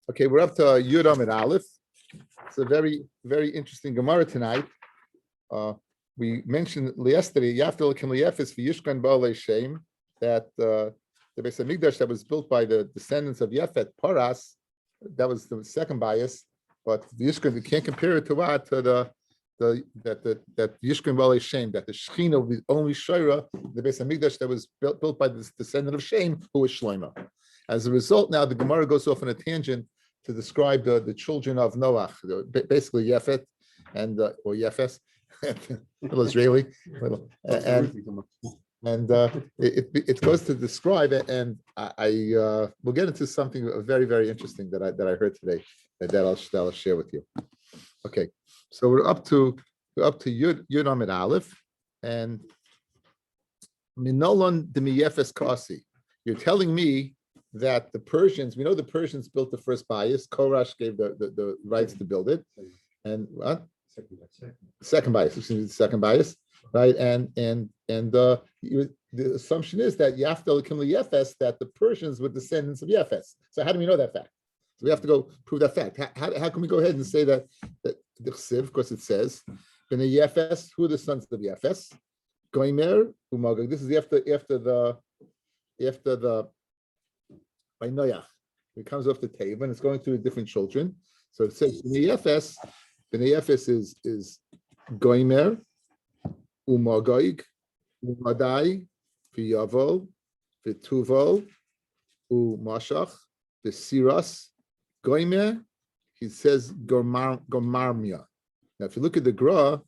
Okay, we're up to Yudam and Aleph. It's a very, very interesting Gemara tonight. We mentioned yesterday, Yaftel Kim Liefis for Yishkan Baalei Shem, that the Beis Hamikdash that was built by the descendants of Yefet, Paras, that was the second bias. But the Yishkan, you can't compare it to what? To that Yishkan Baalei Shem, that the Shechina was only Shira, the Beis Hamikdash that was built by the descendant of Shem, who was Shlomo. As a result, now the Gemara goes off on a tangent to describe the children of Noach, basically Yefet and or Yefes, little Israeli, and it goes to describe it, and I we'll get into something very, very interesting that I heard today that I'll share with you. Okay, so we're up to Yud Amid Aleph, and Minolon de Miyefes Kasi. You're telling me that the Persians, we know the Persians built the first bias. Korash gave the rights to build it, and what? Second bias. The second bias, right? And the assumption is that Yaftel Kim Yefes, that the Persians were descendants of Yefes. So how do we know that fact? So we have to go prove that fact. How can we go ahead and say that the Chsiv, of course, it says Bnei Yefes, who are the sons of Yefes? Goimer Umagog. This is after the by Noach. It comes off the table and it's going through the different children. So it says Bnei Yefes is Goimer, Umagoig, Umadai, V'Yavol, V'Tuvol, Umashach, V'Siras, Goimer. He says Gomarmia. Now, if you look at the Gra,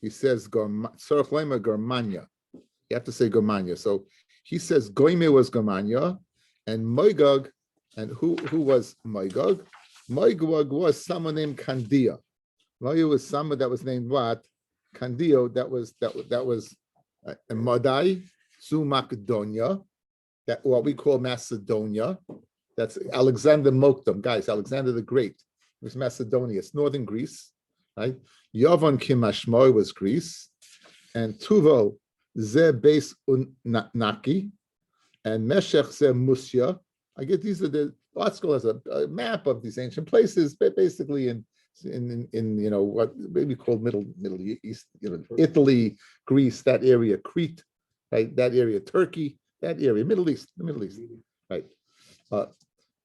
he says Sorach Lema Gormanya. You have to say Gormanya. So he says Goimer was Gormanya. And Moigog, and who was Moigog? Moigog was someone named Candia. Moigog was someone that was named what? Candio. That was Madai, Su Macedonia, that what we call Macedonia. That's Alexander Mokdom, guys. Alexander the Great. It was Macedonia. It's northern Greece, right? Yavon Kimashmoy was Greece, and Tuvo Ze Beis Naki. And Meshech Ze Musya. I get these are the art school has a map of these ancient places, but basically in what maybe called Middle East, Italy, Greece, that area, Crete, right? That area, Turkey, that area, the Middle East, right?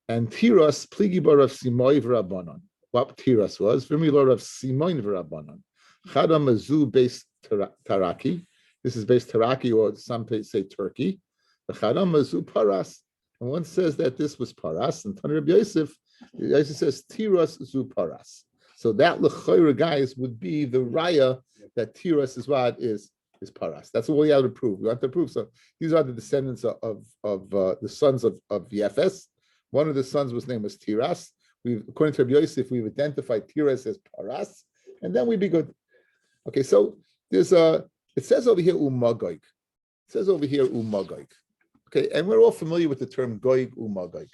And Tiras Pligibar of Simoy V'Rabbanon. What Tiras was? V'Milor of Simoy V'Rabbanon. Chadam Azu based Taraki. This is based Taraki, or some say Turkey. The Chadam Azu Paras. And one says that this was Paras, and Tanur Rabbi Yosef says Tiras Zu Paras. So that L'choira, guys, would be the raya that Tiras is what is Paras. That's what we have to prove. We have to prove. So these are the descendants of the sons of Yefes. One of the sons was named Tiras. According to Rabbi Yosef, we've identified Tiras as Paras, and then we'd be good. Okay, so there's it says over here Umagoig. It says over here Umagoig. Okay, and we're all familiar with the term Goig Umagoig.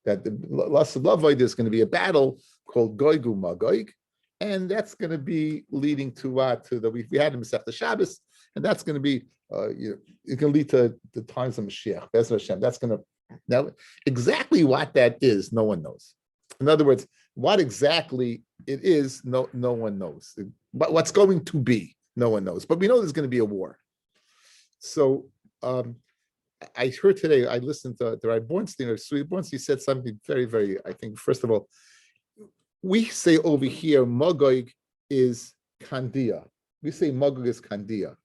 That the loss of Lavoi, there's going to be a battle called Goig Umagoig, and that's going to be leading to what? To the we had in Masechta Shabbos, and that's going to be it can lead to the times of Mashiach. Be'ez Hashem. That's going to now exactly what that is. No one knows. In other words, what exactly it is, no one knows. But what's going to be, no one knows. But we know there's going to be a war. So. I heard today, I listened to Rabbi Bornstein, or Sweet Bornstein said something very, very, I think, first of all, we say over here, Mogoig is Kandia. We say Mogoig is Kandia.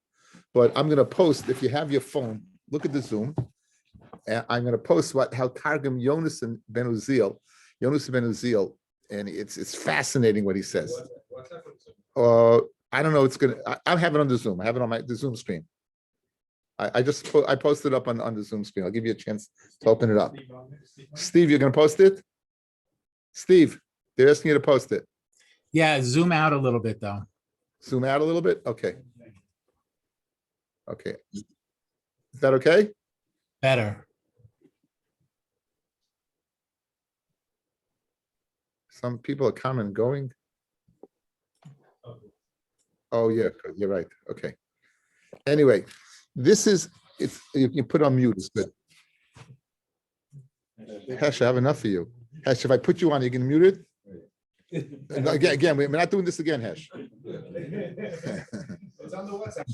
But I'm going to post, if you have your phone, look at the Zoom, and I'm going to post how Targum Yonas Ben Uziel, and it's fascinating what he says. I don't know, I have it on the Zoom. I have it on the Zoom screen. I posted up on the Zoom screen. I'll give you a chance to open it up. Steve, you're going to post it? Steve, they're asking you to post it. Yeah, zoom out a little bit, though. Zoom out a little bit? Okay. Okay. Is that okay? Better. Some people are coming and going. Oh, yeah, you're right. Okay. Anyway. This is, you can put on mute, it's good. Hesh, I have enough for you. Hesh, if I put you on, you can mute it. No, again, we're not doing this again, Hesh. It's on the WhatsApp.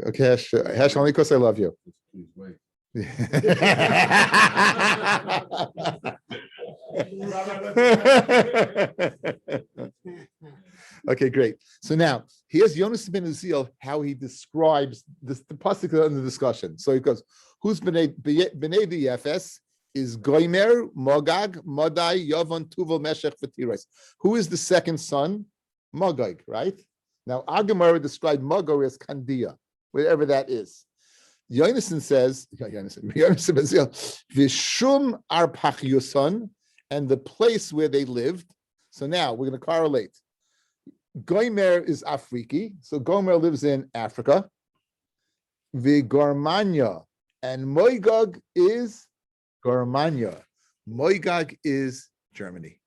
Okay, Hesh, only because I love you. Please wait. Okay, great. So now here's Yonas ben Uziel, how he describes this, the pasuk under discussion. So he goes, "Who's b'nei the Yefes is Goimer, Mogag, Modai, Yavon, Tuval, Meshech, V'tiras." Who is the second son? Mogag, right? Now Agamara described Mogag as Kandia, wherever that is. Yonason says, Yonason Bezil, Vishum Arpach Yuson, and the place where they lived. So now we're going to correlate. Goimer is Afriki, so Gomer lives in Africa. Vigormanya, and Moigog is Gormanya. Moigog is Germany.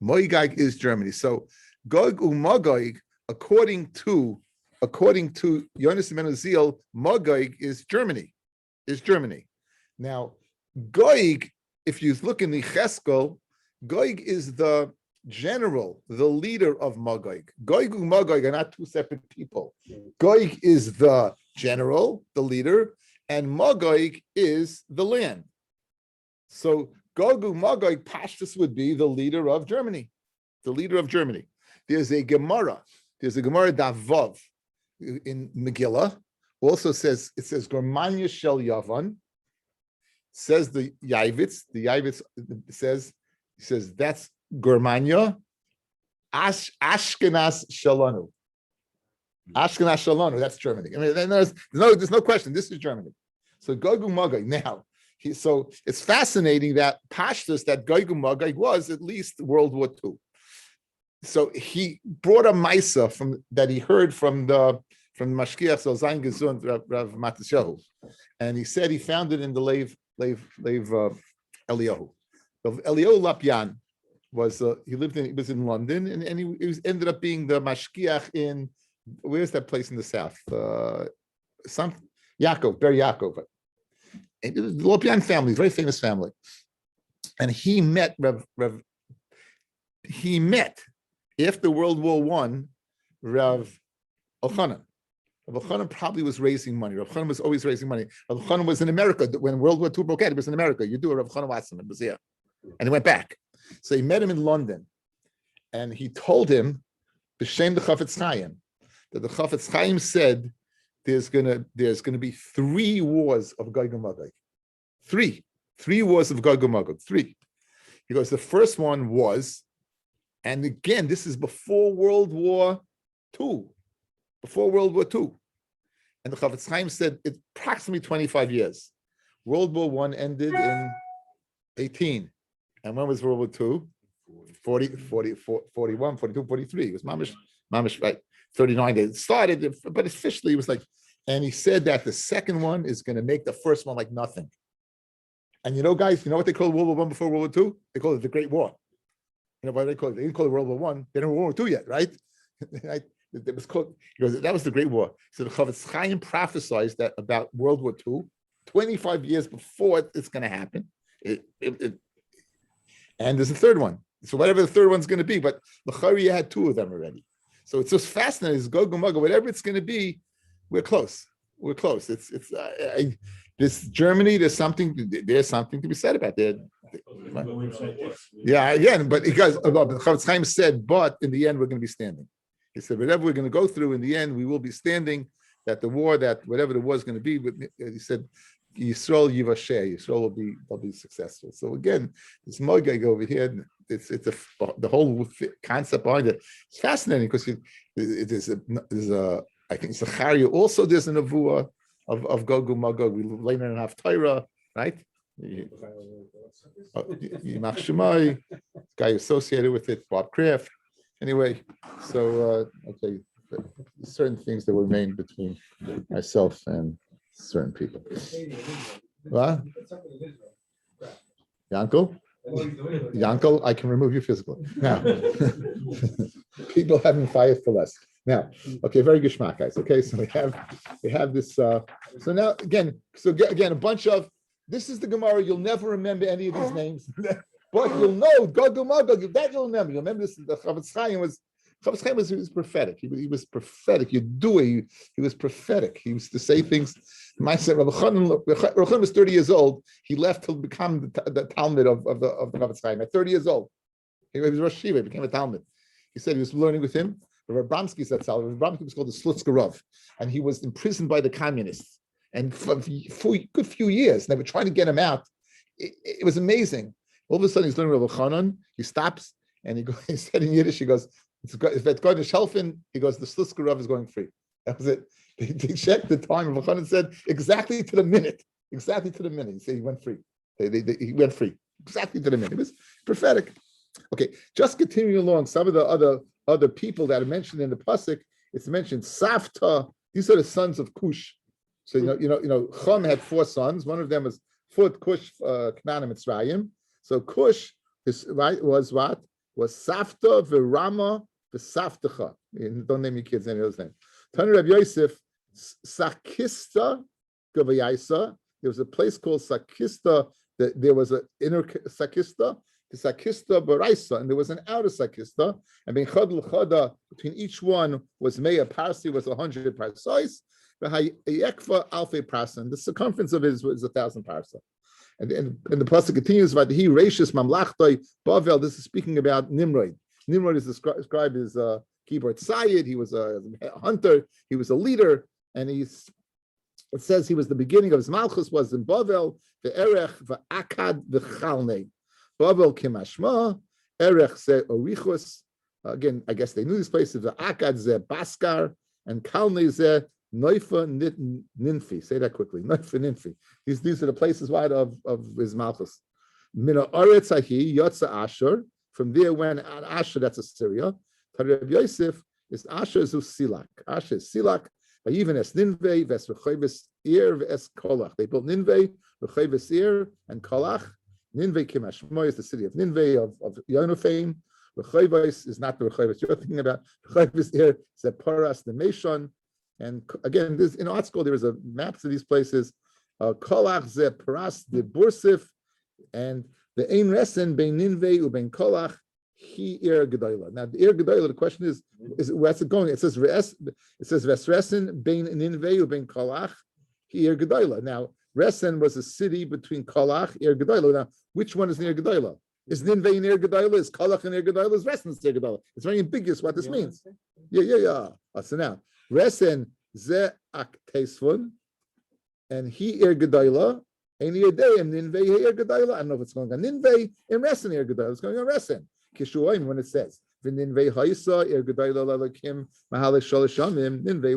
Moigog is Germany. So Gog Umagog, according to Yonas ben Uziel, Magog is Germany. Now, Goig, if you look in the Cheskel, Goig is the general, the leader of Magog. Goig and Magog are not two separate people. Goig is the general, the leader, and Magog is the land. So Gog and Magog, Pashtus would be the leader of Germany. There's a Gemara Davov in Megillah, also says, it says Germania Shel Yavan, says the Yavitz says that's Germania, Ashkenaz Shalanu. Ashkenaz Shalanu, that's Germany. I mean, there's no question, this is Germany. So Gog and Magog, now, so it's fascinating that Pashtus, that Gog and Magog was at least World War II. So he brought a Maisa that he heard from the Mashkiach Zayin Gesund Rav Matisyahu, and he said he found it in the Lev Eliyahu. Eliyahu Lapyan was he was in London, and he ended up being the Mashkiach in, where's that place in the south? Ber Yaakov. And the Lapyan family, very famous family, and he met after World War I, Rav Elchanan. Rav Elchanan probably was raising money. Rav Elchanan was always raising money. Rav Elchanan was in America when World War II broke out. He was in America. You do a Rav Elchanan Watson, it was here, and he went back. So he met him in London, and he told him, b'shem the Chafetz Chaim, that the Chafetz Chaim said there's gonna be 3 wars of Gog and Magog. Three wars of Gog and Magog. 3. He goes, the first one was, and again, this is before World War II. And the Chafetz Chaim said it's approximately 25 years. World War I ended in 18. And when was World War II? 41, 42, 43. It was mamish right, 39. It started, but officially it was like, and he said that the second one is going to make the first one like nothing. And guys, you know what they called World War I before World War II? They called it the Great War. You know what they call it? They didn't call it World War I. They didn't World War II yet, right? It was called. He goes, that was the Great War. So the Chafetz Chaim prophesied that about World War II, 25 years before it's going to happen. And there's a third one. So whatever the third one's going to be, but L'chari had 2 of them already. So it's just fascinating. It's Gog and Magog, whatever it's going to be, we're close. This Germany. There's something to be said about that. Yeah, again, but because Chafetz Chaim said, but in the end we're going to be standing. He said, whatever we're going to go through, in the end we will be standing. That the war, that whatever the war is going to be, he said, Yisrael Yivasher, Yisrael will be successful. So again, this Mogag over here, the whole concept behind it. It's fascinating because there's a I think Zechariah also there's a nevuah of Gog and Magog. We learn in Haftarah, right? Yimach Shemai, guy associated with it, Bob Kraft. Anyway, so okay, certain things that remain between myself and certain people. What? Yankel, I can remove you physically. Now, people having fired for less. Now, okay, very good schmack, guys. Okay, so we have this. So now again, a bunch of This is the Gemara. You'll never remember any of these names, but you'll know Gog Magog. That you'll remember. You'll remember this. The Chavetz Chaim was he was prophetic. He was prophetic. You do it. He was prophetic. He used to say things. My son Rabbi Chanan was 30 years old. He left to become the Talmud of the Chavetz Chaim at 30 years old. He was Rosh Shiva. He became a Talmud. He said he was learning with him. Rabbi Bramsky said so. Rabbi Bramsky was called the Slutzker Rav, and he was imprisoned by the communists. And for a good few years, they were trying to get him out. It was amazing. All of a sudden, he's learning Rabbi Chanan. He stops and he said in Yiddish, he goes, "If it's going to Shelfin," he goes, "The Slutzker Rav is going free." That was it. They checked the time. Rabbi Chanan said exactly to the minute. Exactly to the minute. He said he went free. He went free exactly to the minute. It was prophetic. Okay, just continuing along. Some of the other people that are mentioned in the pasuk, it's mentioned Safta. These are the sons of Cush. So you know, Chum had 4 sons. One of them was Fut, Cush, Canaan, and Mitzrayim. So Cush was what? Was Safta, Virama, V'Saftecha. Don't name your kids any of those names. Tanu Rabbi Yosef, Sakista Gavayaisa. There was a place called Sakista. There was an inner Sakista, the Sakista Baraisa, and there was an outer Sakista. And being Chad L'Chada, between each one was Meya Parsi, was 100 parsais. The circumference of it was 1,000 parsa. And the pasuk continues, "Vayhi Reishis Mamlachtoi Bavel." This is speaking about Nimrod. Nimrod is described as Kibor Tzayid. He was a hunter. He was a leader, and it says he was the beginning of his malchus was in Bavel. The Erech v'Akad v'Chalnei. Bavel kimashma. Erech ze Orichus. Again, I guess they knew these places. The Akad ze Baskar and Kalnei ze Noifa Ninfi. Say that quickly. Noifa Ninfi. These are the places wide of his malchus. Mina Aretz Ahi Yotza Asher. From there went Asher. That's Assyria. Rabbi Yosef is Asher zu Silak. Asher is Silak. Even as Ninveh, Ves Rechovis Ir, Ves Kolach. They built Ninveh, Rechovis Ir, and Kolach. Ninveh Kimashmoy is the city of Ninveh of Yonah fame. Rechovis is not the Rechovis you're thinking about. Rechovis Ir is the Paras, the Meshon. And again, this in art school, there is a maps of these places. Kolach ze Paras de Bursif, and the Ein Resen bein Ninveh ubein Kolach. He Ir Gedoyla. Now the Ir Gedoyla, the question is where's it going? It says Vesresen bein Ninveh ubein Kolach. He Ir Gedoyla. Now Resen was a city between Kolach Ir Gedoyla. Now which one is near Gedoyla? Is Ninveh near Gedoyla? Is Kolach near Gedoyla? Is Resen near Gedoyla? It's very ambiguous what this means. Yeah. So now Resen ze Aktesfun, and he Ir Gedoyla. Any day and Ninveh Ir Gedoyla. I don't know if it's going on Ninveh and Resen Ir Gedoyla. It's going on Resen. When it says Ninveh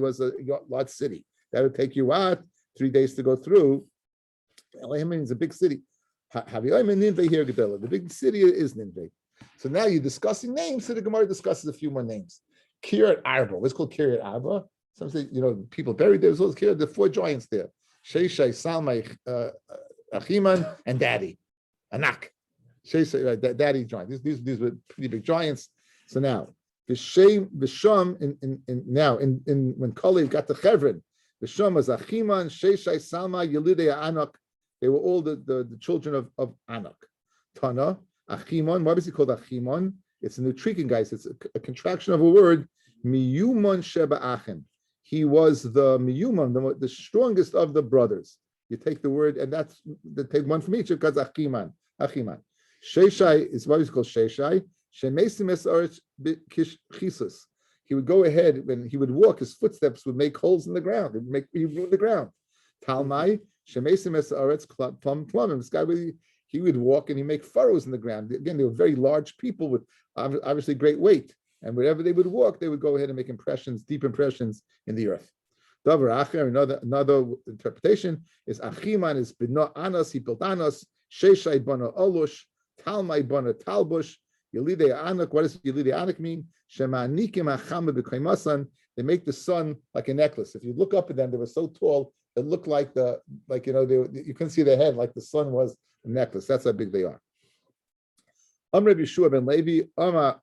was a large city that would take you 3 days to go through. Elohim means a big city. The big city is Ninveh. So now you're discussing names. So the Gemara discusses a few more names. Kiryat Arba. What's called Kiryat Arba? Some say people buried there. There are 4 giants there: Sheshai, Salmai, Achiman, and Daddy, Anak. Daddy giant. These were pretty big giants. So now Visham in when Kalev got to Chevron, Visham was Achiman, Sheshai, Salma, Yelidei Anak. They were all the children of Anak. Tana, Achiman. Why was he called Achiman? It's a nutrition, guys. It's a contraction of a word. Miyuman Sheba Achim. He was the Miyuman, the strongest of the brothers. You take the word, and take one from each because Achiman. Sheshai is what is called Sheshai. He would go ahead when he would walk. His footsteps would make holes in the ground. It would ruin the ground. Talmai This guy he would walk and he'd make furrows in the ground. Again, they were very large people with obviously great weight, and wherever they would walk, they would go ahead and make impressions, deep impressions in the earth. Another interpretation is Achiman is Bina Anas. He built Anas. Sheshai Bana Olush. Talmai Bana Talbush, Yelidei Anak. What does Yelidei Anak mean? Shemanikim Achama B'Kaimasan. They make the sun like a necklace. If you look up at them, they were so tall, it looked like you couldn't see their head, like the sun was a necklace. That's how big they are. Rabbi Yeshua ben Levi, Amar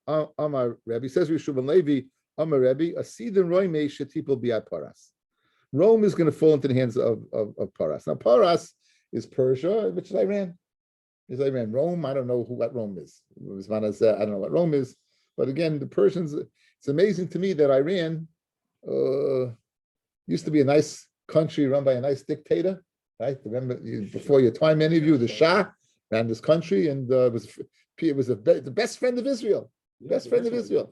Rabbi says Yeshua ben Levi, Amar Rabbi, Asidin Roime Shetipol Biat Paras. Rome is going to fall into the hands of Paras. Now Paras is Persia, which is Iran. Is Iran. Rome, I don't know what Rome is. I don't know what Rome is. But again, the Persians, it's amazing to me that Iran used to be a nice country run by a nice dictator, right? Remember, before your time, many of you, the Shah ran this country, and it was the best friend of Israel. Best friend of Israel.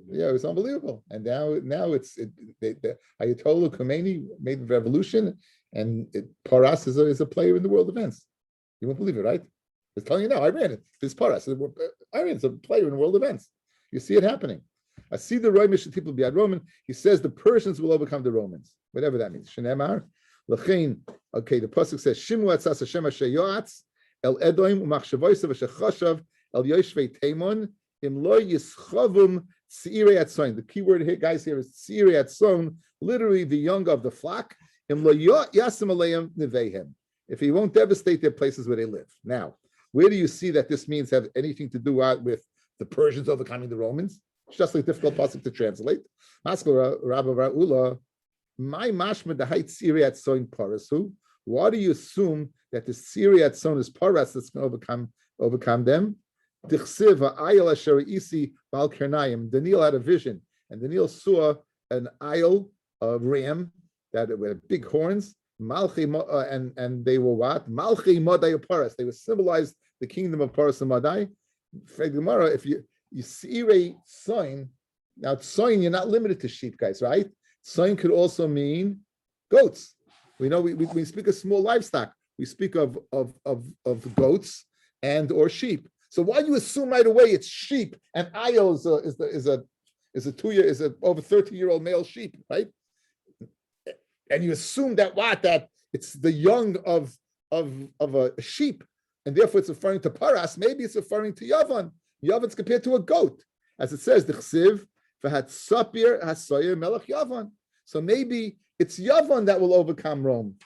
Yeah, it was unbelievable. And now the Ayatollah Khomeini made the revolution, and Paras is a player in the world events. You won't believe it, right? It's telling you now, Iran, it's Paras. Iran is a player in world events. You see it happening. I see the Romish people be Roman. He says the Persians will overcome the Romans, whatever that means. Shneimar, L'chein. Okay, the pasuk says Shimu atzas Hashem asher yoatz el Edom umachshavosav asher chashav el yoshvei Teimon im lo yischavum tzirei atzoin. The key word here, guys, here is tzirei atzon, literally the young of the flock. Im lo yasim aleim nevehem. If he won't devastate their places where they live. Now, where do you see that this means have anything to do with the Persians overcoming the Romans? It's just a difficult pasuk to translate. Rabbi Ra'ula, my mashma the height Syriat son parasu. Why do you assume that the Syriat son is paras that's going to overcome them? Daniel had a vision, and Daniel saw an isle of ram that with big horns. And they were what? Malchi Madai Paras. They were symbolized the kingdom of Paras and Madai. If you see a sign, now sign, you're not limited to sheep, guys, right? Sign could also mean goats. We know we speak of small livestock. We speak of goats and or sheep. So why do you assume right away it's sheep and Ayo is a over 30-year-old male sheep, right? And you assume that it's the young of a sheep, and therefore it's referring to Paras. Maybe it's referring to Yavan. Yavan's compared to a goat, as it says the Chsiv v'hat sapir hasoyer melech Yavan. So maybe it's Yavan that will overcome Rome.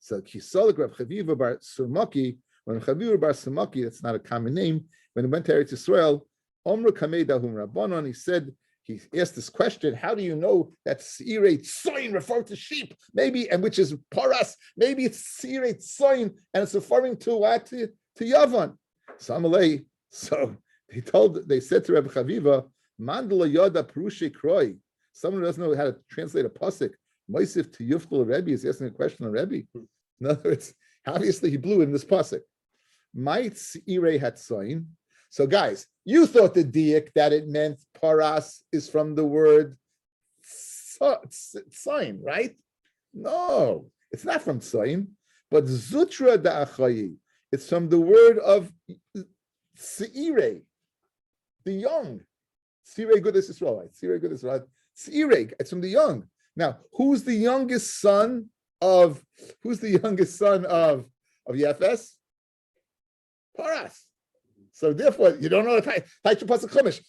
So Kisolik Rav Chaviva bar Surmaki, when Chaviva bar Surmaki, that's not a common name, when he went to Eretz Yisrael, Omru Kamei Dahum Rabbanon, he asked this question: how do you know that Seirei Tzoin referred to sheep? Maybe, and which is Paras. Maybe it's Seirei Tzoin, and it's referring to what? To Yavan. So they said to Rabbi Chaviva, Mandala Yoda Perushe Kroi. Someone who doesn't know how to translate a pasuk, Moisif to Yuftal Rebbe is asking a question on Rebbe. In other words, obviously he blew in this pasuk. Might Seirei Hatzoin. So guys, you thought the diak that it meant paras is from the word sign, right? No, it's not from sign, but zutra da'achayi. It's from the word of seire, the young. Seire Gudas Israelite. Seire Gudas Israelite. Seire, it's from the young. Now, who's the youngest son of Yefes? Paras. So therefore, you don't know the Taitra Pasuk Chumash.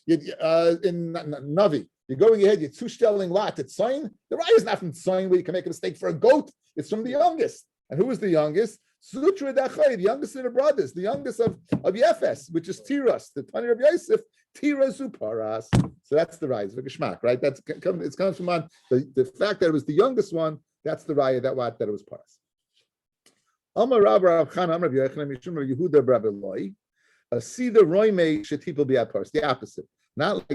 In Navi, you're going ahead, you're two-stelling lot. It's sign. The raya is not from sign where you can make a mistake for a goat. It's from the youngest. And who is the youngest? Sutra Dachai, the youngest of the brothers, the youngest of Yefes, which is Tiras, the Tani of Yosef, Tiras Uparas. So that's the raya, V'geshmak, right? It's coming from on the fact that it was the youngest one. That's the raya that it was Paras. Amar Rav Rav Chana Amar Rav Yochanan Mishum Rav Yehuda Rav Eloi. See the roime shetipel bi'aparas, the opposite. Not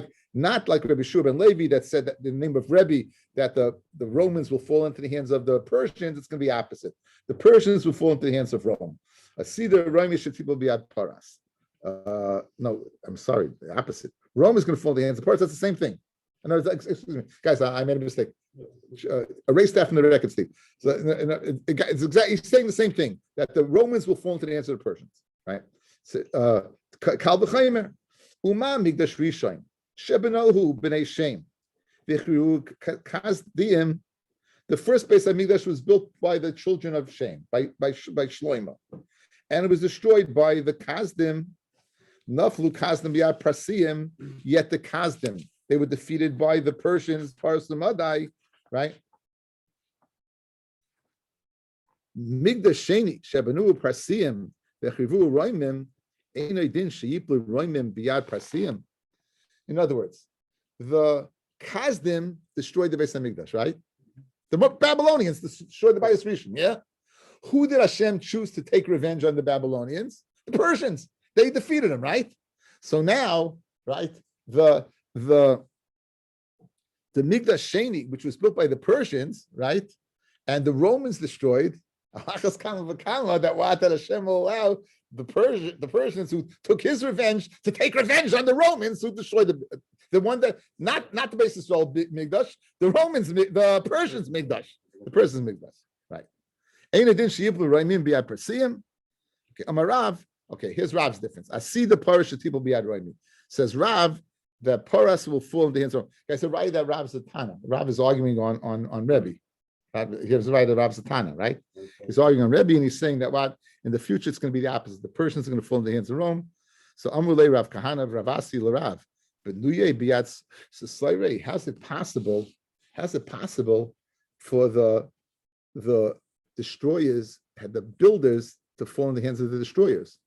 like Rabbi Shua ben Levi that said that in the name of Rebbe that the Romans will fall into the hands of the Persians. It's going to be opposite. The Persians will fall into the hands of Rome. See the roime shetipel bi'aparas. No, I'm sorry, the opposite. Rome is going to fall into the hands of Paras. That's the same thing. Excuse me, guys, I made a mistake. Erase that from the record, Steve. So it's exactly he's saying the same thing, that the Romans will fall into the hands of the Persians, right? Kal b'chaymer, Uma migdash rishon, shebenolhu b'nei Shem, v'chriu kasdim. The first base of Migdash was built by the children of Shem, by Shlomo, and it was destroyed by the Kasdim. Naflu Kasdim b'yad Prasiyim, yet the Kasdim, they were defeated by the Persians, Paras Madai, right? Migdash Sheni, shebenu Prasiyim, v'chrivu roimim. In other words, the Kasdim destroyed the Beis Hamikdash, right? The Babylonians destroyed the Bayis Rishon, yeah? Who did Hashem choose to take revenge on the Babylonians? The Persians. They defeated them, right? So now, right, the Migdash Sheni, which was built by the Persians, right, and the Romans destroyed. That Hashem will allow the Persians who took his revenge to take revenge on the Romans who destroyed the one that not the basis of all Migdash, the Persians Migdash, right? Okay, Amarav. Okay, here's Rav's difference. I see the Parish of people biad roimi. Says Rav that Paras will fall into the hands of. I said right that Rav's a Tana. Rav is arguing on Rebbe. Here's right that Rav's a Tana, right? He's arguing on Rebbe and he's saying that what in the future it's going to be the opposite. The Persians are going to fall into the hands of Rome. So Amrulei Rav Kahana Ravasi Larav. But Nuye biats Sisleirei. How's it possible for the destroyers had the builders to fall in the hands of the destroyers?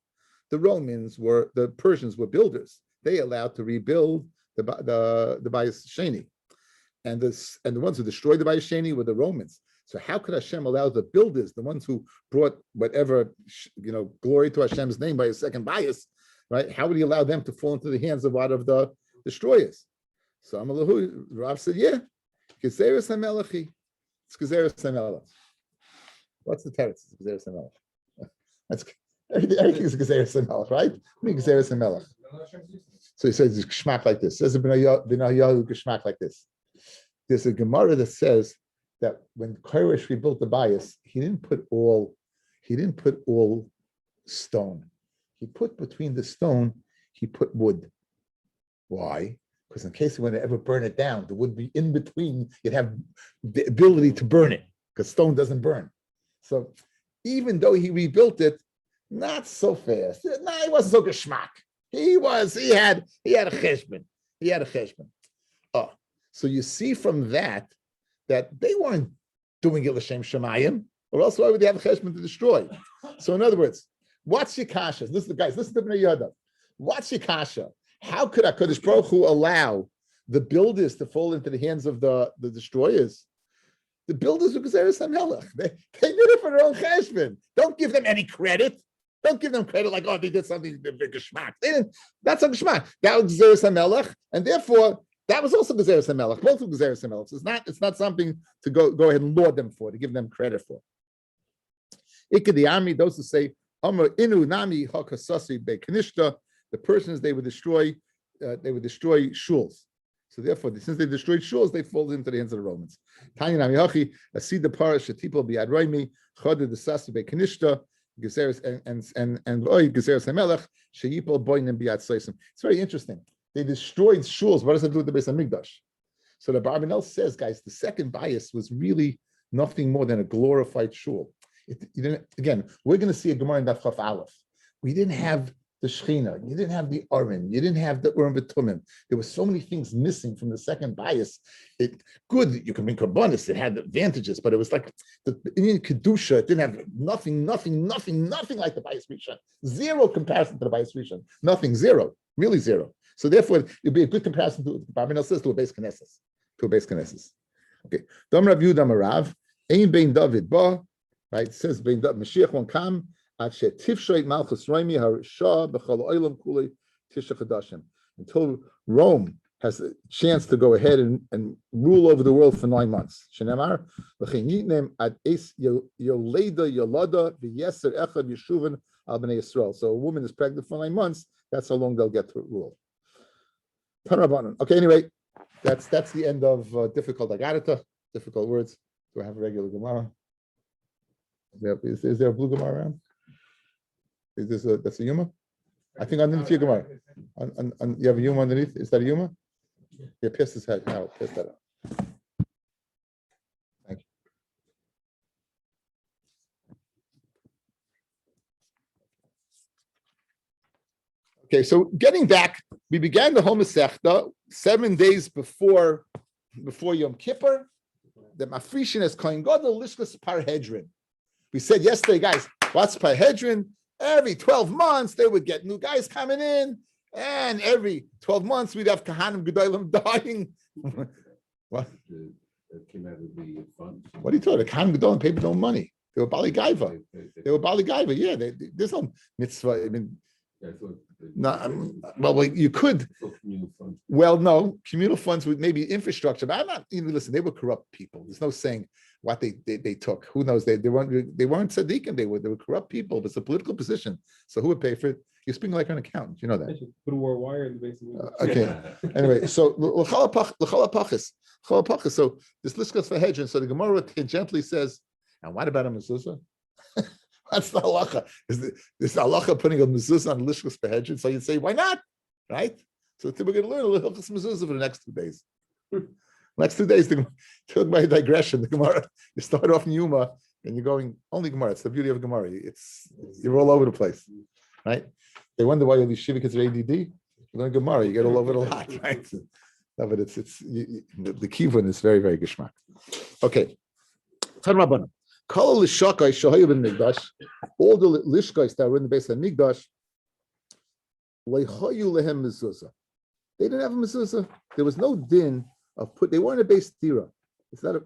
The Persians were builders. They allowed to rebuild the Bayis Sheni, and the ones who destroyed the Bayis Sheni were the Romans. So how could Hashem allow the builders, the ones who brought whatever glory to Hashem's name by a second bias, right? How would He allow them to fall into the hands of one of the destroyers? So Amalahu Rav said, yeah, Gezeres HaMelechi. It's Gezeres HaMelech. What's the teretz? It's Gezeres HaMelech. That's everything is Gezeres HaMelech, right? I mean Gezeres HaMelech. So he says geschmack like this. Says B'nayahu geschmack like this. There's a Gemara that says that when Koresh rebuilt the bias, he didn't put all stone. He put between the stone, he put wood. Why? Because in case he wanted to ever burn it down, the wood be in between. You'd have the ability to burn it because stone doesn't burn. So even though he rebuilt it, not so fast. No, he wasn't so geschmack. He had a cheshbon. Oh, so you see from that they weren't doing it l'shem shemayim, or else why would they have a cheshbon to destroy? So in other words, what's your kasha? Listen to Bnei Yoda. What's your kasha? How could HaKadosh Baruch Hu allow the builders to fall into the hands of the destroyers? The builders were Gezeres HaMelech. They did it for their own cheshbon. Don't give them any credit. Don't give them credit like, oh, they did something big geschmack. They didn't. That's a geschmack. That was Gezeres HaMelech, and therefore that was also Gezeres HaMelech. Both were Gezeres HaMelech. It's not something to go ahead and laud them for, to give them credit for. Ikadiyami, those who say Amar Inu Nami Hakasasi Bekanishta, the Persians they would destroy shuls. So therefore, since they destroyed shuls, they fall into the hands of the Romans. Tanya Nami Hachi, Asida Parash Shatipal Biad Roimi, Chada the Sasi Bekanishta. Gezeres and Gezeres HaMelech Sheyipol Boinim Biat Seisim. It's very interesting. They destroyed shuls. What does that do with the Beis HaMikdash? So the Barbanel says, guys, the second bias was really nothing more than a glorified shul. Again, we're going to see a Gemara in Daf Chaf Aleph. We didn't have the Shechina, you didn't have the Arim, you didn't have the Urim V'Tumim. There were so many things missing from the second bias. Good, you can bring Karbonis, it had advantages, but it was like the Indian Kedusha, it didn't have nothing like the bias Rishon. Zero comparison to the bias Rishon. Nothing, zero, really zero. So therefore, it'd be a good comparison to Barbanel says to a base Knesses. Okay. Dam Rav Yehuda Marav, Ein Bein David Ba, right? It says Bein David Mashiach won't come. Until Rome has a chance to go ahead and rule over the world for 9 months. So a woman is pregnant for 9 months. That's how long they'll get to rule. Okay, anyway, that's the end of difficult Agarita, difficult words. Do I have a regular Gemara? Is there a blue Gemara around? That's a Yoma? I think underneath your Gemara. You have a Yoma underneath? Is that a Yoma? Yeah, pierce his head. Now, pierce that out. Thank you. Okay, so getting back, we began the whole Masechta 7 days before Yom Kippur. The Mafrishin is Kohen Gadol Lishkas Parhedrin. We said yesterday, guys, what's Parhedrin? Every 12 months, they would get new guys coming in, and every 12 months, we'd have Kahanim Gedolim dying. What? That came out of the fund. What are you talking about? Kahanim Gedolim paid no money. They were Bali Gaiva. They were Bali Gaiva. Yeah, there's no mitzvah. I mean, no. Well, you could. Well, no, communal funds with maybe infrastructure. But I'm not even listen. They were corrupt people. There's no saying what they took. Who knows? They weren't tzaddikim. They were corrupt people. It's a political position. So who would pay for it? You're speaking like an accountant. You know that. Put a wire in the basement. Okay. Anyway, so l'chalapachis. So this lishkas v'hedron. So the Gemara tangentially says, and what about a mezuzah? That's the halacha. Is the halacha putting a mezuzah on lishkas v'hedron? So you'd say, why not? Right? So we're going to learn a little mezuzah for the next 2 days. Next 2 days, talk by digression. The Gemara, you start off in Yoma and you're going only Gemara. It's the beauty of Gemara. You're all over the place, right? They wonder why all these shiva kids are ADD. You learn Gemara, you get all over the lot, right? No, but the kivun is very, very geshmak. Okay. All the lishkais that were in the base of Migdash, they didn't have a mezuzah. There was no din of they weren't a base tira. It's not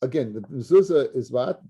again, the mezuzah is what?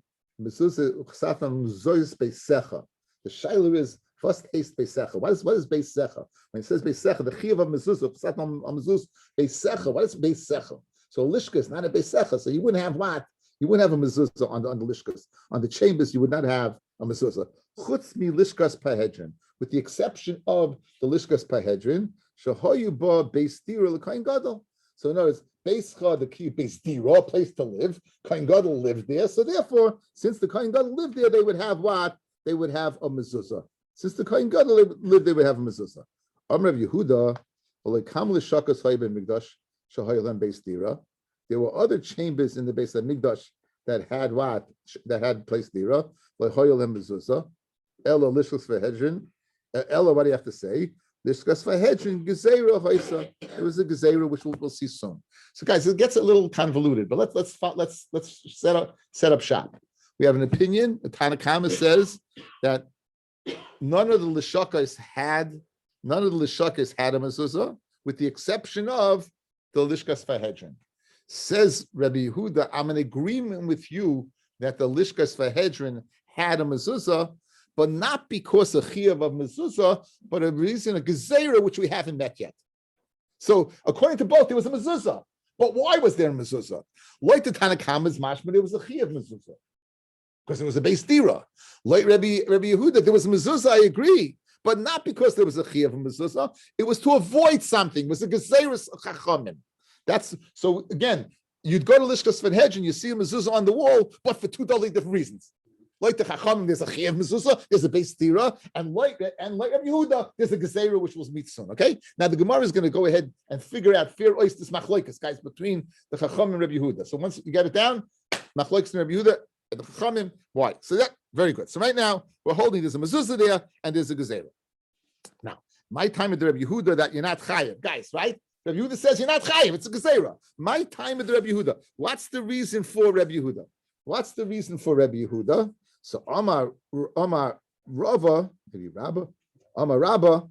Mezuzah chsatan mezuzah beisecha. The shayla is first taste beisecha. What is beisecha? When it says beisecha, the chiyuv of mezuzah chsatan mezuzah beisecha. What is beisecha? So lishka is not a beisecha. So you wouldn't have what? You wouldn't have a mezuzah on the lishkas. On the chambers, you would not have a mezuzah. Chutz mi lishkas pahedrin, with the exception of the lishkas pahedrin, shahoyu ba beis dira l'kain gadol. So in other words, beischa, the key beis dira, place to live. Kain gadol lived there. So therefore, since the kain gadol lived there, they would have what? They would have a mezuzah. Since the kain gadol lived, they would have a mezuzah. Amr of Yehuda, olekam l'shakas hayben migdash shahoyu lem beis dira. There were other chambers in the base of Migdash that had what? That had place dira. Lehoyel and mezuzah. Ella lishkas v'hedrin. Ella, what do you have to say? Lishkas v'hedrin gezeira haisa. It was a gezeira which we'll see soon. So, guys, it gets a little convoluted, but let's set up shop. We have an opinion. The Tanakama says that none of the lishakas had a mezuzah, with the exception of the lishkas v'hedrin. Says Rabbi Yehuda, I'm in agreement with you that the Lishkas Vahedrin had a mezuzah, but not because of chiyuv of mezuzah, but a reason, a gezerah, which we haven't met yet. So according to both, there was a mezuzah. But why was there a mezuzah? Like the Tanakhama's mashma, there was a chiyuv mezuzah, because it was a beis dira. Like Rabbi Yehuda, there was a mezuzah, I agree, but not because there was a chiyuv mezuzah. It was to avoid something. It was a gezerah chachamim. That's so again, you'd go to Lishkas V'hedrin, you see a mezuzah on the wall, but for two totally different reasons. Like the Chachamim, there's a Chiyuv mezuzah, there's a beis tira, and like Rabbi Yehuda, there's a Gezerah which will meet soon. Okay, now the Gemara is going to go ahead and figure out fear oistis machloikas, guys, between the Chacham and Rabbi Yehuda. So once you get it down, machloikas and Rabbi Yehuda, and the Chachamim, why? So that very good. So right now we're holding there's a mezuzah there and there's a Gezerah. Now my time with the Rabbi Yehuda that you're not chayav, guys, right? Rabbi Yehuda says you're not chayiv, it's a gezerah. My time with Rabbi Yehuda. What's the reason for Rabbi Yehuda? What's the reason for Rabbi Yehuda? So Amar Rava, maybe Rabba, Amar Rabba,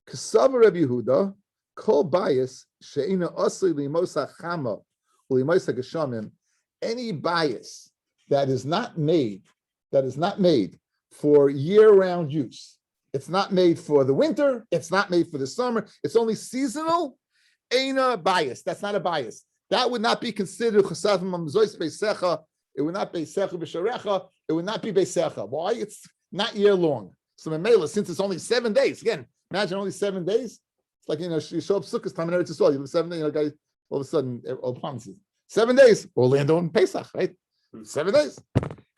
Kasava Rabbi Yehuda, Kol bias she'ina asli limosa chama ulimosa geshamim. Any bias that is not made for year-round use. It's not made for the winter. It's not made for the summer. It's only seasonal. Aina bias. That's not a bias. That would not be considered chasavim amzois beisecha. It would not be beisecha b'sharecha. It would not be beisecha. Why? It's not year long. So Memela, since it's only 7 days, again, imagine only 7 days. It's like, you show up Sukkot time in Eretz Yisrael. You live 7 days, guys, all of a sudden, all promises. 7 days. Orlando and Pesach, right? 7 days.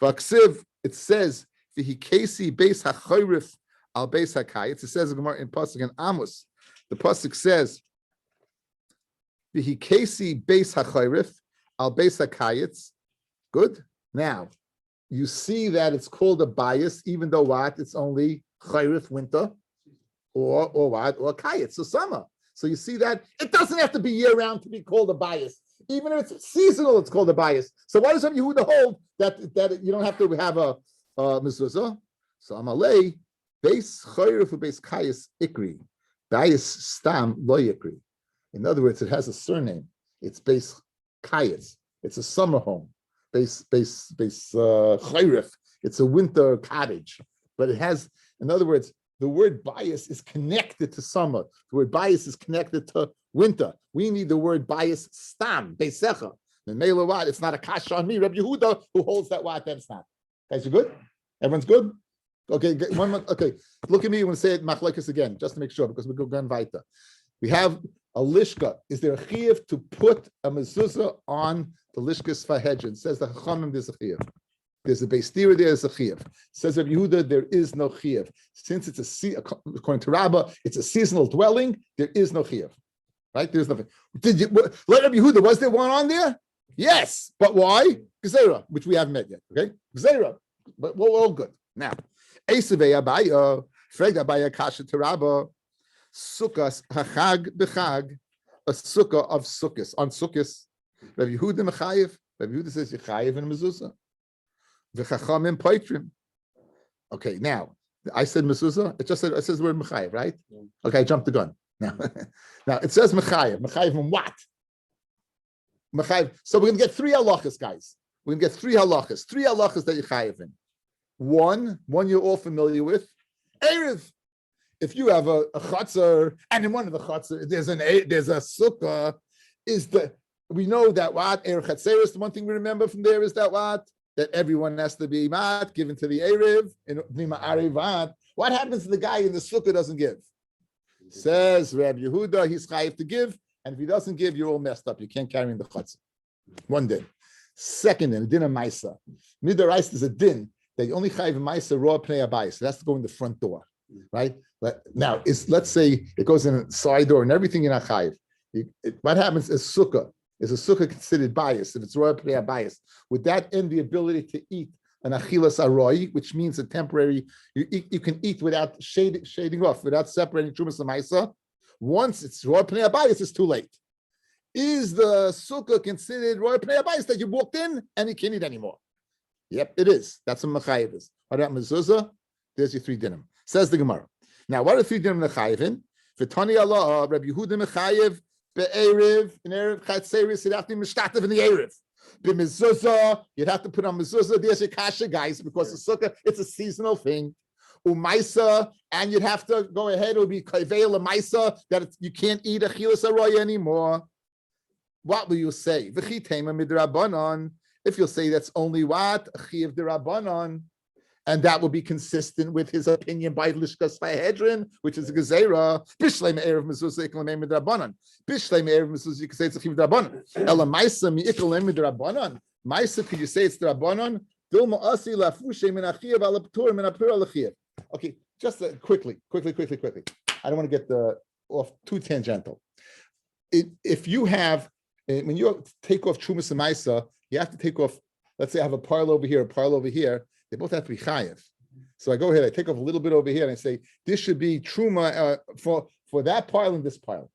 Vaksiv, it says, v'hikesi beis hachoyrif al beis hakayitz. It says in Pasuk in Amos. The Pasuk says, v'hikesi beis hachoyrif al beis hakayitz. Good. Now, you see that it's called a bias, even though what? It's only chayrif, winter, or what? Or kayitz, so summer. So you see that it doesn't have to be year-round to be called a bias. Even if it's seasonal, it's called a bias. So why does Rabbi Yehuda hold that you don't have to have a mezuzah? So Amalei, beis chayrif or beis kayitz ikri, bias stam lo ikri. In other words, it has a surname. It's beis kayitz. It's a summer home. chayrif. It's a winter cottage, but it has, in other words, the word bias is connected to summer. The word bias is connected to winter. We need the word bias stam, beisecha. The mela what? It's not a kasha on me, Rabbi Yehuda, who holds that what, that's not. Guys, you good? Everyone's good? Okay, one more. Okay, look at me when I say it machlokes again, just to make sure, because we go going weiter. We have a lishka. Is there a chiyuv to put a mezuzah on the lishkas fahedrin? Says the chachamim there's a chiyuv. There's a beistira, there's a chiyuv. Says Rabbi Yehuda, there is no chiyuv. Since it's according to Rabbi, it's a seasonal dwelling, there is no chiyuv. Right? There's nothing. Did you let Rabbi Yehuda, was there one on there? Yes, but why? Gezerah, which we haven't met yet. Okay? Gezerah. But we're all good. Now, Esavei Abaya, Freg Abaya Kasha Teraba, Sukkos Hachag Bechag, a sukkah of sukkahs. On sukkahs, Rabbi Yehuda Mechayev. Rabbi Yehuda says Yechayev and mezuzah. V'chachamim poitrim. Okay, now I said mezuzah. It says the word Mechayev, right? Okay, I jumped the gun. Now, now it says Mechayev. Mechayev from what? Mechayev. So we're gonna get three halachas, guys. We're gonna get three halachas that you chayev in. One you're all familiar with, Erev. If you have a chatzar, and in one of the chatzar there's a sukkah, we know that what Erev Chatzer is the one thing we remember from there is that what that everyone has to be mat given to the Erev in Nima Arivat. What happens to the guy in the sukkah doesn't give? Says Rabbi Yehuda, he's chayev to give, and if he doesn't give, you're all messed up. You can't carry in the chatzar. One din. Second din, a din of maisa. Midaraisa is a din that you only chayiv maisa raw pnei abayis. So that's to go in the front door, right? Now, let's say it goes in a side door and everything in a chayiv. What happens is sukkah. Is a sukkah considered bias? If it's raw pnei abayis, would that end the ability to eat an achilas aroi, which means a temporary? You can eat without shading off, without separating trumas and maisa. Once it's raw pnei abayis, it's too late. Is the sukkah considered royal pnei abayis that you walked in and you can't eat anymore? Yep, it is. That's what mechayev is. What about mezuzah? There's your three dinim. Says the Gemara. Now, what are the three dinim mechayev in? V'tani Allah, Rabbi Yehuda mechayev be'erev in erev chatzeris. You'd have to be mishtatev in the erev. B'mezuzah, you'd have to put on mezuzah. There's your kasha, guys, because the sukkah it's a seasonal thing. Umaisa, and you'd have to go ahead. It would be kaiveil maisa that you can't eat a chilas aroy anymore. What will you say? If you'll say that's only what? A chiv d'Rabbanon, and that will be consistent with his opinion by Lishkas Fahedrin, which is a gezerah. Bishlei me'erev mezuzah ikol d'Rabbanon. Bishlei me'erev mezuzah, you can say it's a chiv d'Rabbanon. Ela ma'isa mi'ikol d'Rabbanon. Ma'isa, could you say it's d'Rabbanon? Dilma asi lafushe min achiv ala p'tur min apur ala chiv. Okay, just quickly. I don't want to get off too tangential. If you have when you take off Trumas and Maisa, you have to take off, let's say I have a parl over here, a parl over here, they both have to be chayev. So I go ahead, I take off a little bit over here and I say, this should be Truma for that parl and this parl.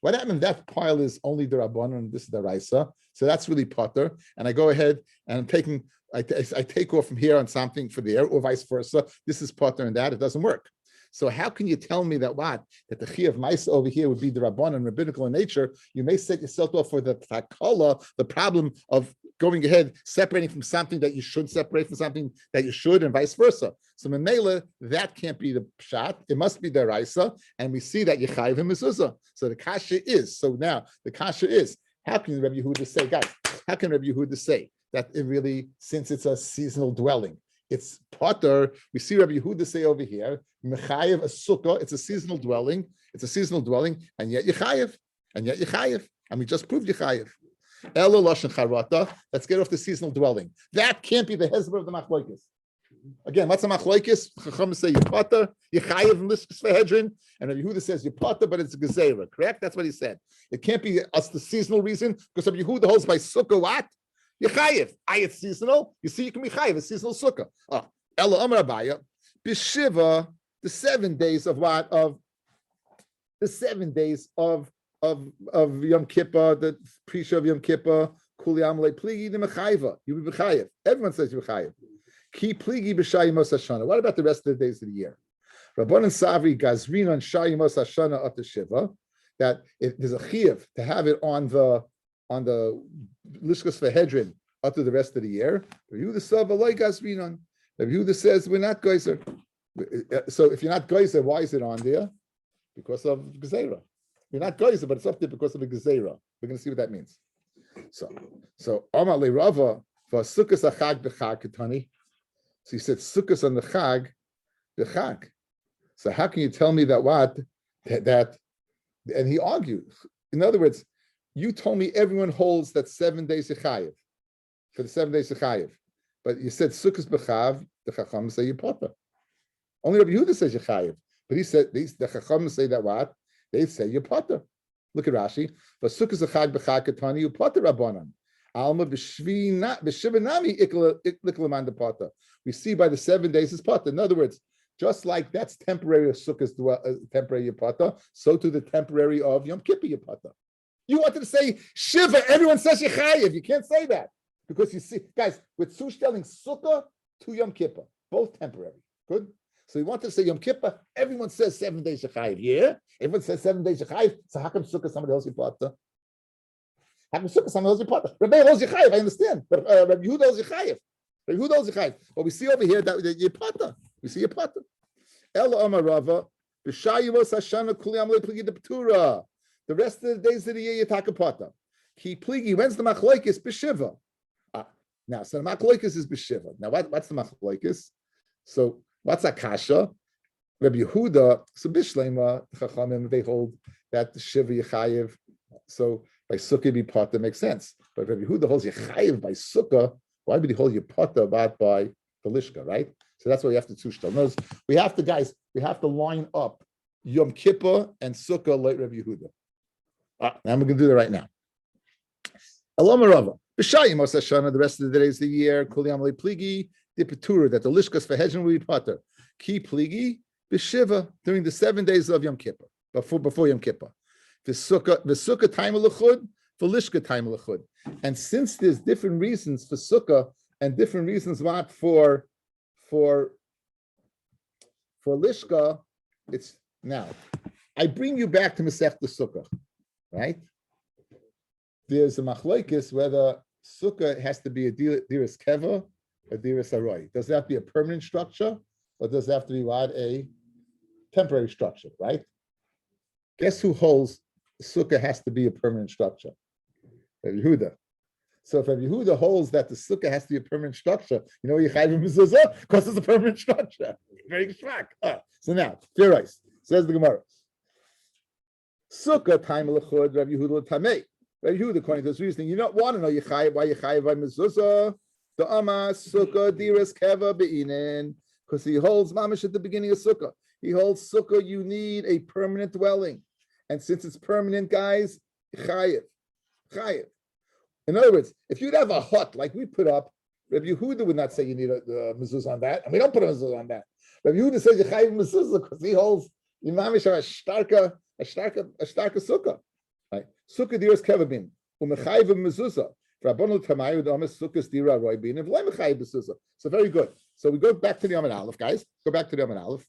What happened? That parl is only the Rabbanon and this is the Raisa. So that's really potter. And I go ahead and I'm taking, I take off from here on something for the air or vice versa. This is potter and that, it doesn't work. So how can you tell me that that the chi of Maisa over here would be the Rabbanon and rabbinical in nature? You may set yourself up for the takala, the problem of going ahead, separating from something that you should separate from something that you should, and vice versa. So Memela, that can't be the pshat. It must be the Raisa, and we see that Yechayiv and Mezuzah. So the kasha is. So now the kasha is. How can Rabbi Yehuda say, guys? How can Rabbi Yehuda say that it really, since it's a seasonal dwelling? It's potter. We see Rabbi Yehuda say over here, Mechayev a sukkah. It's a seasonal dwelling. And yet Yechayev, and we just proved Yechayev. Elo lashon charata. Let's get off the seasonal dwelling. That can't be the hezbollah of the machlokes. Again, what's a machlokes? Chacham say you potter, Yechayev and Lishkas Fehedrin, and Rabbi Yehuda says you potter, but it's a gezerah. Correct? That's what he said. It can't be us the seasonal reason because Rabbi Yehuda holds by sukkah what? Yechayev. It's seasonal. You see, you can be chayev. It's seasonal sukkah. Ella Amar Abaya. Bishiva, the 7 days of what? Of the 7 days of Yom Kippur, the pre-show of Yom Kippur. Kuli Amalei Pligi the Mechayva. You be chayev. Everyone says you're chayev. Ki Pligi b'Shayimos Hashana. What about the rest of the days of the year? Rabbanan Savri Gazrin on Shayimos Hashana up to Shiva. That if there's a chiyuv to have it on the Lishkas Fehedrin up to the rest of the year. Rabbi Yehuda says we're not geyser. So if you're not geyser, why is it on there? Because of Gezerah. You're not geyser, but it's up there because of the Gezerah. We're going to see what that means. So Amar le Rava for Sukkos achag b'chag ketani. So he said Sukkos on the chag b'chag. So how can you tell me that that? And he argued. In other words, you told me everyone holds that 7 days Yechayev for the 7 days Yechayev, but you said Sukkos b'chav. The Chacham say you potter. Only Rabbi Yehuda says Yechayev, but he said the Chacham say that what? They say you potter. Look at Rashi. But Sukkos achag b'chag ketani you potter Rabbanan. Alma b'shivanami ikla potter. We see by the 7 days is potter. In other words, just like that's temporary of Sukkos, temporary potter, so to the temporary of Yom Kippur potter. You wanted to say Shiva, everyone says Yechayev. You can't say that. Because you see, guys, with zustelling Sukkah to Yom Kippur, both temporary. Good? So you want to say Yom Kippur, everyone says 7 days Yechayev. Yeah? Everyone says 7 days Yechayev. So how come Sukkah somebody else potter? How come Sukkah somebody else potter? Rabbi else Yechayev, I understand. But Rabbi Yehuda else Yechayev. Rabbi Yehuda else Yechayev. But we see over here that you potter. We see you potter. Ela Amar Rava, B'shayivos Hashana Kuli Amalei Pligi de P'tura. The rest of the days of the year, you take a potter. Ki Pligi, when's the Machlokes? B'Shiva. Now, so the Machlokes is B'Shiva. Now, what's the Machlokes? So, what's Akasha? Rabbi Yehuda, so Bishlema, Chachamim, they hold that the Shiva Yechayev. So, by Sukkah, be potter makes sense. But Rabbi Yehuda holds Yechayev by Sukkah. Why would he hold your potter about by the Lishka, right? So that's why we have to tushtal. Notice, we have to line up Yom Kippur and Sukkah like Rabbi Yehuda. Now we're going to do that right now. Alama Rava. B'shayim Osashana, the rest of the days of the year, Kuli Amalei Pligi, the Petura, that the Lishkas for Hedgen will be potter. Ki Pligi, B'Shiva, during the 7 days of Yom Kippur, before Yom Kippur. The Sukkah time L'chud, for Lishka time L'chud. And since there's different reasons for Sukkah and different reasons what for Lishka, it's now. I bring you back to Masech the Sukkah, right? There's a machlokes whether Sukkah has to be a diras keva or diras aroi. Does it have to be a permanent structure or does it have to be what? A temporary structure, right? Guess who holds Sukkah has to be a permanent structure? Rabbi Yehuda. So if Rabbi Yehuda holds that the Sukkah has to be a permanent structure, you know, Yechayev mezuzah because it's a permanent structure. Very geschmack. So now, Firais says the Gemara. Sukkah time l'chud Rabbi Yehuda l'tamei. Rabbi Yehuda, according to this reasoning, you don't want to know Yechayev why Yechayev by mezuzah. The Amas Sukkah diras keva beinin because he holds mamish at the beginning of Sukkah. He holds Sukkah. You need a permanent dwelling, and since it's permanent, guys, Yechayev. In other words, if you'd have a hut like we put up, Rabbi Yehuda would not say you need a mezuzah on that, and we don't put a mezuzah on that. Rabbi Yehuda says Yechayev mezuzah because he holds imamish a starka sukkah. Right? Sukkah diras kevabin umechayev mezuzah. Rabbanu tamayu damas sukkah dira roibin and v'lei mechayev mezuzah. So very good. So we go back to the Amid Aleph, guys. Go back to the Amid Aleph.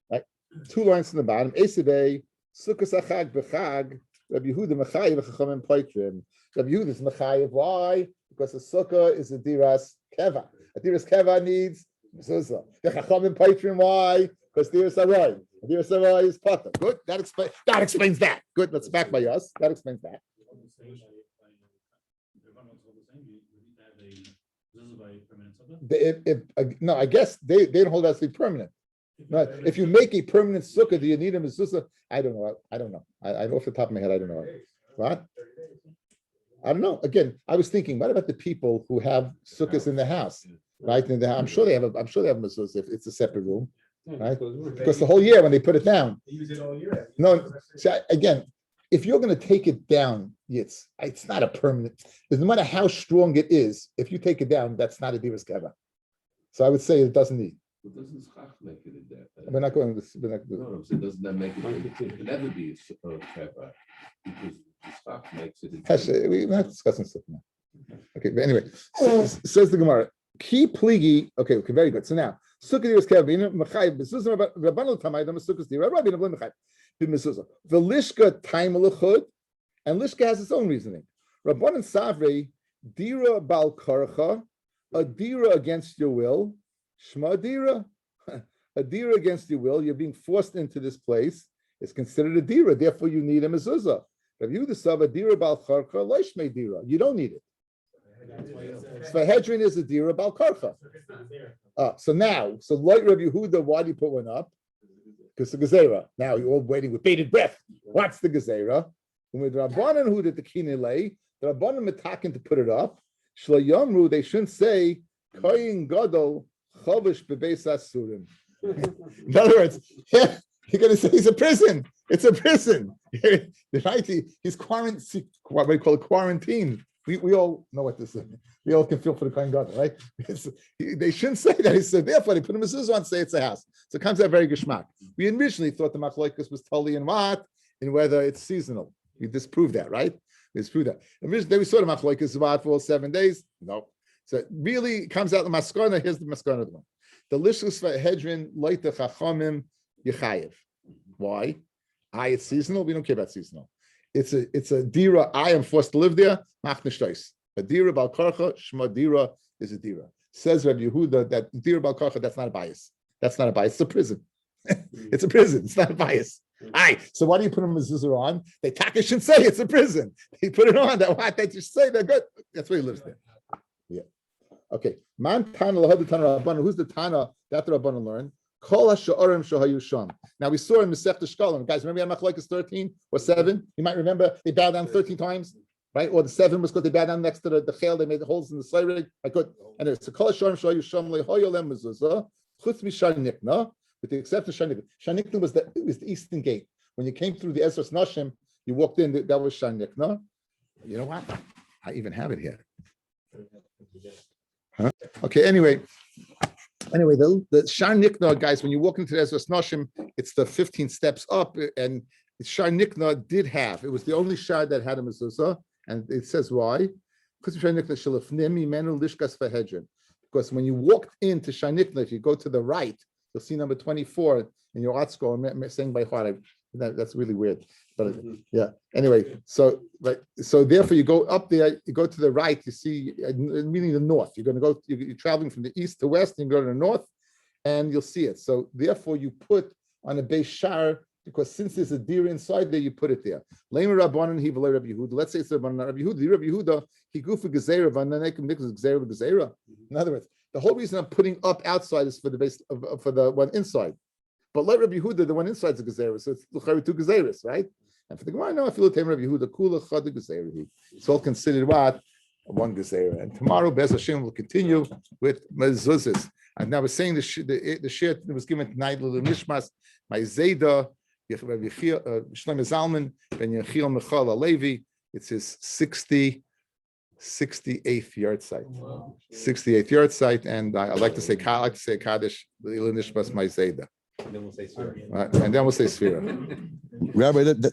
Right, 2 lines from the bottom. Esevei sukkah sachag b'chag. Rabbi Yehuda mechayev chachamim poitrim. Rabbi Yehuda is mechayev. Why? Because the sukkah is a diras keva. A diras keva needs mezuzah. The chachamim poitrim. Why? Because diras aroy. Diras aroy is potter. Good. That explains that. Good. Let's back by us. That explains that. No, I guess they don't hold that to be permanent. No, if you make a permanent sukkah, do you need a mezuzah? I don't know. I off the top of my head, I don't know. What? I don't know. Again, I was thinking, what about the people who have sukkahs in the house, right? I'm sure they have a mezuzah if it's a separate room, right? Because the whole year when they put it down. No, so again, if you're going to take it down, it's not a permanent. No matter how strong it is, if you take it down, that's not a diras keva. So I would say it doesn't need. But doesn't Schach make it in there? We're not going to this. No, so doesn't that make it? It can never be a keva because the Schach makes it. We're not discussing stuff now. Okay, but anyway, says the Gemara. Ki pligi. Okay, very good. So now, sukkah diras keva. Mechayev mezuzah rabbanu tamay dama sukkah diras rabbi nablim mechayev b'mezuzah. The lishka time l'chud, and lishka has its own reasoning. Rabbanan Savre, dira bal karcha, a dira against your will, shma dira, a dira against your will. You're being forced into this place. It's considered a dira. Therefore, you need a mezuzah. If you decide a dira bal karcha, loishme dira, you don't need it. Svehedrin is a dira bal karcha. So like Rabbi Yehuda, why do you put one up? Because the gezerah. Now you're all waiting with bated breath. What's the gezerah? And with Rabbanan who did the kinelei, the Rabbanan metakin to put it up. Shlo yomru, they shouldn't say koyin gadol chavish bebeis asurim. In other words, you're going to say it's a prison. It's a prison. Right? He's quarantined. What we call quarantine. We all know what this is. We all can feel for the koyin gadol, right? They shouldn't say that. He said, therefore, they put a mezuzah on and say it's a house. So it comes out very geschmack. We originally thought the machlokas was totally in what? In whether it's seasonal. We disproved that, right? We disproved that. Originally, we saw the machlokas what for all 7 days. No. So it really comes out the maskana. Here's the maskana of the one. The lishus v'hedrin loite chachamim yechayev. Why? It's seasonal. We don't care about seasonal. It's a dira. I am forced to live there. Machne a dira bal karcha shma dira is a dira. Says Rabbi Yehuda that dira bal karcha, that's not a bias. That's not a bias. It's a prison. It's a prison. It's not a bias. So why do you put a mezuzah on? They shouldn't say it's a prison. They put it on. That what they just say they're good. That's where he lives there. Yeah. Okay. Man Tana lahad Tana Rabbanan. Who's the Tana that the Rabbanan learned? Kol ha'sha'arim shahayu sham. Now we saw in Masechta Shkalim, guys. Remember Machlokes 13 or 7? You might remember they bowed down 13 times, right? Or the 7 was because they bowed down next to the chel. They made the holes in the slayrig. I could. And so Kol ha'sha'arim shahayu sham lehoyolem mezuzah chutz mishanikna. With the exception of Shanikna. Shanikna was the eastern gate. When you came through the Esros Nashim, you walked in, that was Shanikna. You know what? I even have it here. Huh? Okay, anyway, the Shanikna, guys, when you walk into the Esros Nashim, it's the 15 steps up, and Shanikna did have, it was the only shar that had a mezuzah, and it says why? Because when you walked into Shanikna, if you go to the right, you'll see number 24 in your Atsko saying by heart. That's really weird. But yeah. Anyway, so therefore you go up there, you go to the right, you see, meaning the north. You're going to go, you're traveling from the east to west, and you go to the north, and you'll see it. So therefore you put on a base shar, because since there's a deer inside there, you put it there. Let's say it's Rabbi Yehuda, he goof a gezerah, gezerah. In other words, the whole reason I'm putting up outside is for the base for the one inside. But like Rabbi Yehuda, the one inside is a gezerah, so it's two gezeras, right? And for the Gemara, no, I feel the Rabbi Yehuda, kula chad gezerah. It's all considered what? One gezerah. And tomorrow, Bez Hashem will continue with mezuzahs. And now we're saying the shir was given tonight, Lulu Nishmas, my Zayda, Shlomo Zalman, Ben Yechiel Michal Alevi. It's his 68th yard site. 68th yard site, and I like to say Kaddish, Lulu Nishmas, my Zayda. And then we'll say Sfira. Rabbi, is that